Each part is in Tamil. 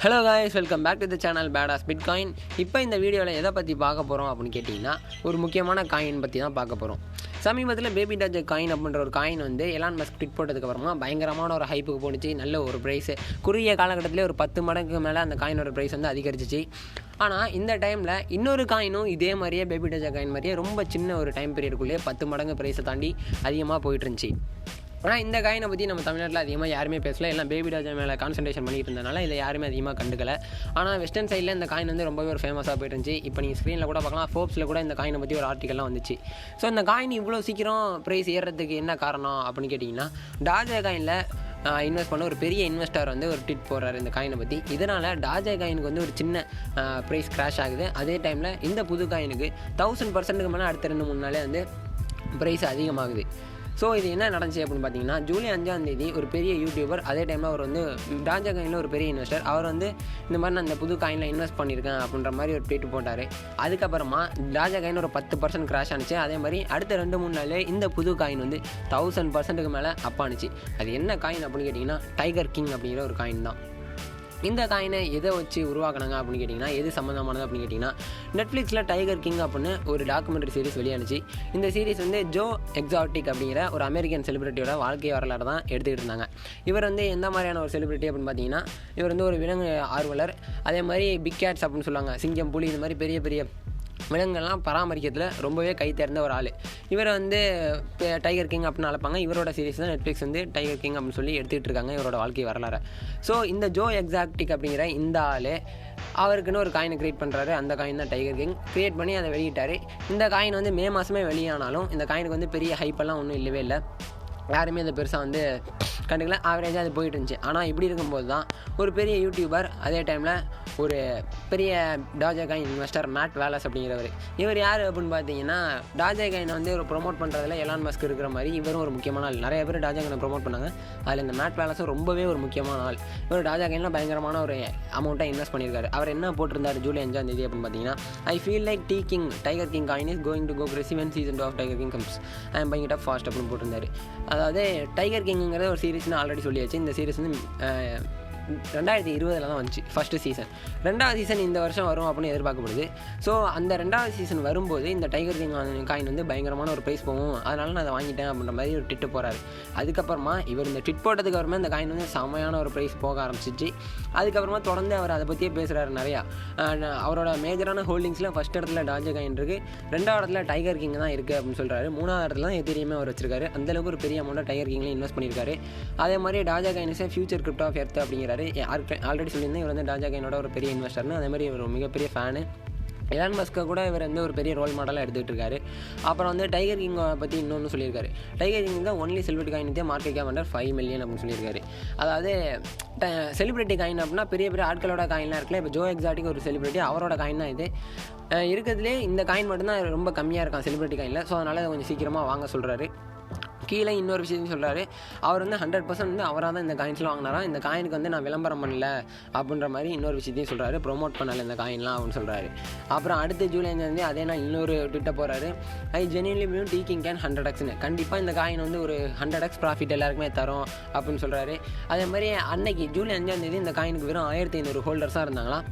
Hello guys, welcome back to the channel BadassBitcoin. இப்போ இந்த வீடியோவில் எதை பற்றி பார்க்க போகிறோம் அப்படின்னு கேட்டிங்கன்னா, ஒரு முக்கியமான காயின் பற்றி தான் பார்க்க போகிறோம். சமீபத்தில் பேபி டாஜ் காயின் அப்படின்ற ஒரு காயின் வந்து எலான் மஸ்க் ட்வீட் போட்டதுக்கப்புறமா பயங்கரமான ஒரு ஹைப்புக்கு போணுச்சு. நல்ல ஒரு ப்ரைஸு குறுகிய காலகட்டத்திலே ஒரு 10 மடங்கு மேலே அந்த காயினோட ப்ரைஸ் வந்து அதிகரிச்சிச்சு. ஆனால் இந்த டைமில் இன்னொரு காயினும் இதே மாதிரியே பேபி டாஜ் காயின் மாதிரியே ரொம்ப சின்ன ஒரு டைம் பீரியடுக்குள்ளேயே 10 மடங்கு ப்ரைஸை தாண்டி அதிகமாக போயிட்டு இருந்துச்சு. ஆனால் இந்த காயினை பற்றி நம்ம தமிழ்நாட்டில் அதிகமாக யாருமே பேசல. எல்லாம் பேபி டாஜ் மேலே கான்சன்ட்ரேஷன் பண்ணிட்டு இருந்தனால இதை யாருமே அதிகமாக கண்டுக்கல. ஆனால் வெஸ்டர்ன் சைடில் இந்த காயின் வந்து ரொம்பவே ஒரு ஃபேமஸாக போயிட்டு இருந்துச்சு. இப்போ நீங்கள் ஸ்க்ரீனில் கூட பார்க்கலாம், ஃபோர்ப்ஸில் கூட இந்த காயினை பற்றி ஒரு ஆர்டிக்கல்லாம் வந்துச்சு. ஸோ இந்த காயின் இவ்வளோ சீக்கிரம் ப்ரைஸ் ஏறுறதுக்கு என்ன காரணம் அப்படின்னு கேட்டிங்கன்னா, டாஜ் காயினில் இன்வெஸ்ட் பண்ண ஒரு பெரிய இன்வெஸ்டர் வந்து ஒரு ட்வீட் போடுறாரு இந்த காயினை பற்றி. இதனால் டாஜ் காயினுக்கு வந்து ஒரு சின்ன ப்ரைஸ் கிராஷ் ஆகுது. அதே டைமில் இந்த புது காயினுக்கு 1000% மேலே அடுத்த 2-3 நாளே வந்து ப்ரைஸ் அதிகமாகுது. ஸோ இது என்ன நடந்துச்சு அப்படின்னு பார்த்தீங்கன்னா, ஜூலை 5 ஒரு பெரிய யூடியூபர், அதே டைமில் அவர் வந்து டாஜ் காயினில் ஒரு பெரிய இன்வெஸ்டர், அவர் வந்து இந்த மாதிரி நான் இந்த புது காயினில் இன்வெஸ்ட் பண்ணியிருக்கேன் அப்படின்ற மாதிரி ஒரு ட்வீட் போட்டார். அதுக்கப்புறமா டாஜ் காயின் ஒரு 10% கிராஷ் ஆனிச்சு. அதே மாதிரி அடுத்த 2-3 நாளே இந்த புது காயின் வந்து 1000%க்கு மேலே அப் ஆனிச்சு. அது என்ன காயின் அப்படின்னு கேட்டிங்கன்னா, டைகர் கிங் அப்படிங்கிற ஒரு காயின் தான். இந்த காயினை எதை வச்சு உருவாக்கினாங்க அப்படின்னு கேட்டிங்கன்னா, எது சம்மந்தமானது அப்படின்னு கேட்டிங்கன்னா, நெட்ஃப்ளிக்ஸில் டைகர் கிங் அப்படின்னு ஒரு டாக்குமெண்ட்ரி சீரிஸ் வெளியானுச்சு. இந்த சீரிஸ் வந்து ஜோ எக்ஸாட்டிக் அப்படிங்கிற ஒரு அமெரிக்கன் செலிபிரிட்டியோட வாழ்க்கை வரலாறு தான் எடுத்துக்கிட்டு இருந்தாங்க. இவர் வந்து எந்த மாதிரியான ஒரு செலிபிரிட்டி அப்படின்னு பார்த்தீங்கன்னா, இவர் வந்து ஒரு விலங்கு ஆர்வலர். அதே மாதிரி பிக் கேட்ஸ் அப்படின்னு சொல்லுவாங்க, சிங்கம், புலி, இந்த மாதிரி பெரிய பெரிய விலங்குகள்லாம் பராமரிக்கிறதுல ரொம்பவே கை தேர்ந்த ஒரு ஆள். இவரை வந்து டைகர் கிங் அப்படின்னு அழைப்பாங்க. இவரோட சீரிஸ் தான் நெட்ஃப்ளிக்ஸ் வந்து டைகர் கிங் அப்படின்னு சொல்லி எடுத்துகிட்டு இருக்காங்க, இவரோட வாழ்க்கை வரலாறு. ஸோ இந்த ஜோ எக்ஸாட்டிக் அப்படிங்கிற இந்த ஆள் அவருக்குன்னு ஒரு காயினை க்ரியேட் பண்ணுறாரு. அந்த காயின் தான் டைகர் கிங். க்ரியேட் பண்ணி அதை வெளியிட்டார். இந்த காயின் வந்து மே மாதமே வெளியானாலும் இந்த காயினுக்கு வந்து பெரிய ஹைப்பெல்லாம் ஒன்றும் இல்லவே இல்லை. யாருமே அதை பெருசாக வந்து கண்டுக்கல. ஆவரேஜாக அது போயிட்டு இருந்துச்சு. ஆனால் இப்படி இருக்கும்போது தான் ஒரு பெரிய யூடியூபர், அதே டைமில் ஒரு பெரிய டாஜ் காயின் இன்வெஸ்டர் மேட் வேலஸ் அப்படிங்கிறவர். இவர் யார் அப்படின்னு பார்த்தீங்கன்னா, டாஜ் காயினை வந்து ஒரு ப்ரொமோட் பண்ணுறதுல எலான் மஸ்க் இருக்கிற மாதிரி இவரும் ஒரு முக்கியமான ஆள். நிறைய பேர் டாஜ் காயினை ப்ரொமோட் பண்ணாங்க. அதில் இந்த மேட் வேலஸும் ரொம்பவே ஒரு முக்கியமான ஆள். இவர் டாஜ் காயினில் பயங்கரமான ஒரு அமௌண்ட்டாக இன்வெஸ்ட் பண்ணியிருக்காரு. அவர் என்ன போட்டிருந்தார் ஜூலை 5 அப்படின்னு பார்த்தீங்கன்னா, I feel like tiger king coin is going to go crazy when season 2 of tiger king comes. I am buying it up fast அப்படின்னு போட்டிருந்தாரு. அதாவது டைகர் கிங்குங்கிறது ஒரு சீரிஸ்னு ஆல்ரெடி சொல்லியாச்சு. இந்த சீரிஸ் வந்து 2020 தான் வந்துச்சு ஃபஸ்ட்டு சீசன். 2வது சீசன் இந்த வருஷம் வரும் அப்படின்னு எதிர்பார்க்கப்படுது. ஸோ அந்த 2வது சீசன் வரும்போது இந்த டைகர் கிங் காயின் வந்து பயங்கரமான ஒரு ப்ரைஸ் போகும், அதனால நான் அதை வாங்கிட்டேன் அப்படின்ற மாதிரி ஒரு ட்விட் போகிறாரு. அதுக்கப்புறமா இவர் இந்த ட்விட் போட்டதுக்கு அப்புறமா இந்த காயின் வந்து செமையான ஒரு ப்ரைஸ் போக ஆரம்பிச்சிச்சு. அதுக்கப்புறமா தொடர்ந்து அவர் அதை பற்றியே பேசுகிறாரு நிறையா. அவரோட மேஜரான ஹோல்டிங்ஸில் ஃபஸ்ட் இடத்துல டாஜ் காயின் இருக்குது, 2வது இடத்துல டைகர் கிங் தான் இருக்குது அப்படின்னு சொல்கிறாரு. 3வது இடத்துல தான் எதிரியுமே அவர் வச்சிருக்காரு. அந்தளவுக்கு ஒரு பெரிய அமௌண்ட்டாக டைகர் கிங்லேயும் இன்வெஸ்ட் பண்ணியிருக்காரு. அதே மாதிரி டாஜ் காயின்ஸை ஃபியூச்சர் கிரிப்டோ ஆஃப் எர்த் அப்படிங்கிறாரு. ஆல்ரெடி சொல்லியிருந்தேன், இவர் வந்து டாஜ் காயினோட ஒரு பெரிய இன்வெஸ்டர்னு. அதே மாதிரி இவர் ஒரு மிகப்பெரிய ஃபேனு. எலான் மஸ்க்கை கூட இவர் வந்து ஒரு பெரிய ரோல் மாடலாக எடுத்துகிட்டு இருக்காரு. அப்புறம் வந்து டைகர் கிங்கை பற்றி இன்னொன்று சொல்லியிருக்காரு. டைகர் கிங் தான் only celebrity coin market cap under 5 million அப்படின்னு சொல்லியிருக்காரு. அதாவது செலிபிரிட்டி காயின் அப்படின்னா பெரிய பெரிய ஆட்களோட காயின்லாம் இருக்குல்ல. இப்போ ஜோ எக்ஸாட்டிக் ஒரு செலிபிரிட்டி, அவரோட காயின் தான் இது. இருக்கிறதுலே இந்த காயின் மட்டும்தான் ரொம்ப கம்மியாக இருக்கான் செலிபிரிட்டி காயினில். ஸோ அதனால் அதை கொஞ்சம் சீக்கிரமாக வாங்க சொல்கிறாரு. கீழே இன்னொரு விஷயம் சொல்கிறாரு, அவர் வந்து 100% வந்து அவராக தான் இந்த காயின்ஸ்லாம் வாங்கினாராம். இந்த காயினுக்கு வந்து நான் விளம்பரம் பண்ணல அப்படின்ற மாதிரி இன்னொரு விஷயத்தையும் சொல்கிறாரு. ப்ரொமோட் பண்ணலை இந்த காயின்லாம் அப்படின்னு சொல்கிறாரு. அப்புறம் அடுத்து ஜூலை 5 அதே நான் இன்னொரு ட்விட்டர் போகிறாரு, ஐ genuinely believe taking can 100x. கண்டிப்பாக இந்த காயின் வந்து ஒரு 100x ப்ராஃபிட் எல்லாருக்குமே தரும் அப்படின்னு சொல்கிறாரு. அதே மாதிரி அன்னைக்கு ஜூலை 5 இந்த காயினுக்கு வெறும் 1500 ஹோல்டர்ஸாக இருந்தாங்களாம்.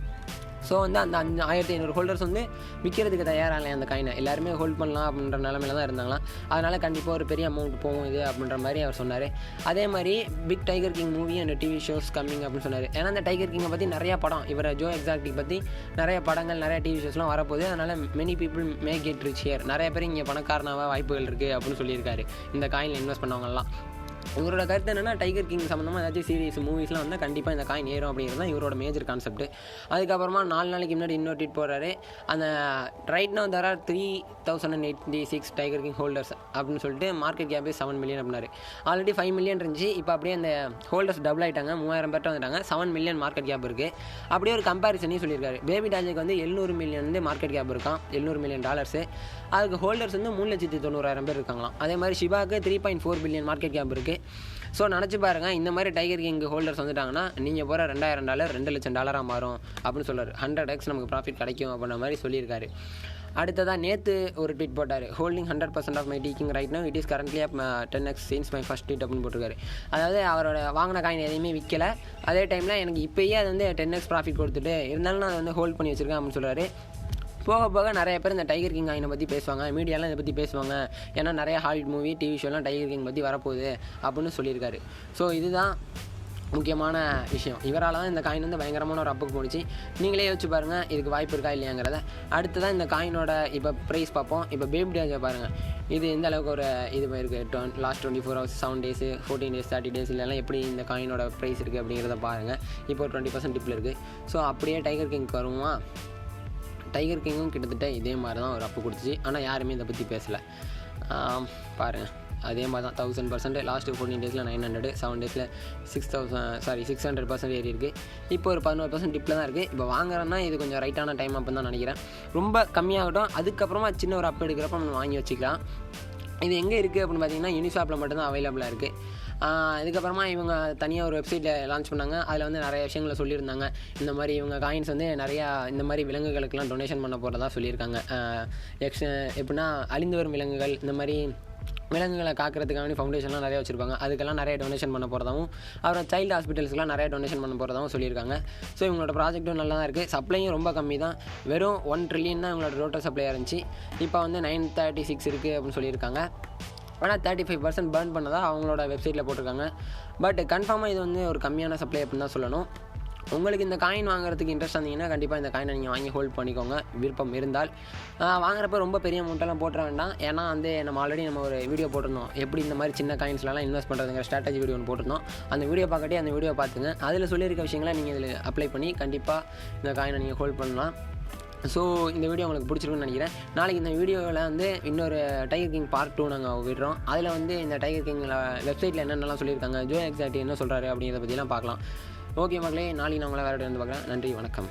ஸோ வந்து அந்த 1500 ஹோல்டர்ஸ் வந்து விற்கிறதுக்கு தயாராகலை அந்த காயினை. எல்லாருமே ஹோல்ட் பண்ணலாம் அப்படின்ற நிலமையில தான் இருந்தாங்களாம். அதனால் கண்டிப்பாக ஒரு பெரிய அமௌண்ட் போகும் இது அப்படின்ற மாதிரி அவர் சொன்னார். அதே மாதிரி big tiger king movie and TV shows coming அப்படின்னு சொன்னார். ஏன்னா அந்த டைகர் கிங்கை பற்றி நிறையா படம், இவரை ஜோ எக்ஸாட்டிக் பற்றி நிறைய படங்கள், நிறைய டிவி ஷோஸ்லாம் வரப்போகுது. அதனால் many people may get rich here, நிறைய பேர் இங்கே பணக்காரனாக வாய்ப்புகள் இருக்குது அப்படின்னு சொல்லியிருக்காரு இந்த காயினில் இன்வெஸ்ட் பண்ணவங்கலாம். இவரோட கருத்து என்னென்னா, டைகர் கிங் சம்மந்தமாக ஏதாச்சும் சீரிஸ் மூவிஸ்லாம் வந்தால் கண்டிப்பாக இந்த காயின் ஏறும் அப்படிங்கிறது தான் இவரோட மேஜர் கான்செப்ட். அதுக்கப்புறமா 4 நாளைக்கு முன்னாடி இன்னொரு ட்வீட் போடுறாரு. அந்த right now there are 3086 tiger king holders அப்படின்னு சொல்லிட்டு மார்க்கெட் கேப் 7 மில்லியன் அப்படின்னாரு. ஆல்ரெடி 5 மில்லியன் இருந்துச்சு. இப்போ அப்படியே அந்த ஹோல்டர்ஸ் டபுள் ஆகிட்டாங்க, 3000 பேர்ட்ட வந்துட்டாங்க. 7 மில்லியன் மார்க்கெட் கேப் இருக்குது. அப்படியே ஒரு கம்பேரிசனையும் சொல்லியிருக்காரு. பேபி டாஜுக்கு வந்து 700 மில்லியன் வந்து மார்க்கெட் கேப் இருக்கான், $700 மில்லியன். அதுக்கு ஹோல்டர்ஸ் வந்து 3,90,000 பேர் இருக்காங்களாம். அதே மாதிரி ஷிபாக்கு 3.4 பில்லியன் மார்க்கெட் கேப் இருக்குது. ஸோ நினச்சி பாருங்கள், இந்த மாதிரி டைகர் கிங் ஹோல்டர்ஸ் வந்துட்டாங்கன்னா நீங்கள் போகிற $2,000 $2,00,000 மாறும் அப்படின்னு சொல்கிறார். 100x நமக்கு ப்ராஃபிட் கிடைக்கும் அப்படின்ற மாதிரி சொல்லியிருக்காரு. அடுத்ததாக நேற்று ஒரு ட்வீட் போட்டார். ஹோல்டிங் 100% ஆஃப் மை டீக்கிங் right now it is currently up 10x since my first tweet அப்படின்னு போட்டிருக்காரு. அதாவது அவரோட வாங்கின காயின் எதையுமே விற்கலை, அதே டைமில் எனக்கு இப்போயே அது வந்து 10x ப்ராஃபிட் கொடுத்துட்டு இருந்தாலும் நான் அதை வந்து ஹோல்ட் பண்ணி வச்சுருக்கேன் அப்படின்னு சொல்கிறாரு. போக போக நிறைய பேர் இந்த டைகர் கிங் காயினை பற்றி பேசுவாங்க, மீடியாலாம் இதை பற்றி பேசுவாங்க. ஏன்னா நிறைய ஹாலிவுட் மூவி டிவி ஷோலாம் டைகர் கிங் பற்றி வரப்போகுது அப்படின்னு சொல்லியிருக்காரு. ஸோ இதுதான் முக்கியமான விஷயம். இவரால் தான் இந்த காயின் வந்து பயங்கரமான ஒரு அப்புக்கு போணுச்சு. நீங்களே யோசிச்சு பாருங்கள் இதுக்கு வாய்ப்பு இருக்கா இல்லையாங்கிறத. அடுத்து தான் இந்த காயினோட இப்போ ப்ரைஸ் பார்ப்போம். இப்போ பேபி டாஜை பாருங்கள், இது எந்த அளவுக்கு ஒரு இது இருக்குது. Last 24 hours 7 days 14 days 30 days இல்லைலாம் எப்படி இந்த காயினோட ப்ரைஸ் இருக்குது அப்படிங்கிறத பாருங்கள். இப்போ 20% டிப்பில் இருக்குது. ஸோ அப்படியே டைகர் கிங்க்கு வருமா? டைகர் கிங்கும் கிட்டத்தட்ட இதே மாதிரி தான் ஒரு அப்பு கொடுத்துச்சு. ஆனால் யாருமே இதை பற்றி பேசலை. பாருங்கள் அதே மாதிரி தான் 1000%. லாஸ்ட்டு 14 days 900, 7 days 600% ஏறி இருக்குது. இப்போ ஒரு 11% டிப்பில் தான் இருக்குது. இப்போ வாங்குறோன்னா இது கொஞ்சம் ரைட்டான டைம் அப்படின்னு தான் நினைக்கிறேன். ரொம்ப கம்மியாகட்டும், அதுக்கப்புறமா சின்ன ஒரு அப்பு எடுக்கிறப்ப நம்ம வாங்கி வச்சுக்கலாம். இது எங்கே இருக்குது அப்படின்னு பார்த்தீங்கன்னா யூனிஷாப்பில் மட்டும்தான் அவைலபிளாக இருக்குது. இதுக்கப்புறமா இவங்க தனியாக ஒரு வெப்சைட்டில் லான்ச் பண்ணாங்க. அதில் வந்து நிறைய விஷயங்களை சொல்லியிருந்தாங்க. இந்த மாதிரி இவங்க காயின்ஸ் வந்து நிறையா இந்த மாதிரி விலங்குகளுக்கெல்லாம் டொனேஷன் பண்ண போகிறதா சொல்லியிருக்காங்க. எப்படின்னா அழிந்து வரும் விலங்குகள், இந்த மாதிரி விலங்குகளை காக்கிறதுக்கான ஃபவுண்டேஷன்லாம் நிறைய வச்சுருப்பாங்க. அதுக்கெல்லாம் நிறைய டொனேஷன் பண்ண போகிறதாவும், அப்புறம் சைல்டு ஹாஸ்பிட்டல்ஸ்லாம் நிறைய டொனேஷன் பண்ண போகிறதாவும் சொல்லியிருக்காங்க. ஸோ இவங்களோட ப்ராஜெக்ட்டும் நல்லா தான் இருக்குது. சப்ளையும் ரொம்ப கம்மி தான். வெறும் 1 trillion தான் இவங்களோட டோட்டல் சப்ளையாக இருந்துச்சு. இப்போ வந்து 936 இருக்குது அப்படின்னு சொல்லியிருக்காங்க. ஆனால் 35% பர்ன் பண்ணதாக அவங்களோட வெப்சைட்டில் போட்டிருக்காங்க. பட் கன்ஃபார்மாக இது வந்து ஒரு கம்மியான சப்ளை அப்படின்னு தான் சொல்லணும். உங்களுக்கு இந்த காயின் வாங்குறதுக்கு இன்ட்ரெஸ்ட் வந்தீங்கன்னா கண்டிப்பாக இந்த காயினை நீங்கள் வாங்கி ஹோல்ட் பண்ணிக்கோங்க விருப்பம் இருந்தால். வாங்குறப்ப ரொம்ப பெரிய அமௌண்ட்டெல்லாம் போட்டுற வேண்டாம். ஏன்னா வந்து நம்ம ஆல்ரெடி ஒரு வீடியோ போட்டிருந்தோம், எப்படி இந்த மாதிரி சின்ன காயின்ஸ்லாம் இன்வெஸ்ட் பண்ணுறதுங்கிற ஸ்ட்ராட்டஜி வீடியோ ஒன்று போட்டிருந்தோம். அந்த வீடியோ பார்க்கட்டி அந்த வீடியோ பார்த்துங்க. அதில் சொல்லியிருக்க விஷயங்களை நீங்கள் இதில் அப்ளை பண்ணி கண்டிப்பாக இந்த காயினை நீங்கள் ஹோல்ட் பண்ணலாம். ஸோ இந்த வீடியோ உங்களுக்கு பிடிச்சிருக்குன்னு நினைக்கிறேன். நாளைக்கு இந்த வீடியோவில் வந்து இன்னொரு டைகர் கிங் பார்ட் 2 நாங்கள் விடுறோம். அதில் வந்து இந்த டைகர் கிங்கில் வெப்சைட்டில் என்னென்னலாம் சொல்லியிருக்காங்க, ஜோ எக்ஸாக்ட் என்ன சொல்கிறாரு அப்படிங்கிறத பற்றிலாம் பார்க்கலாம். ஓகே மக்களே, நாளைக்கு நான் உங்களை வேறு வந்து பார்க்குறேன். நன்றி, வணக்கம்.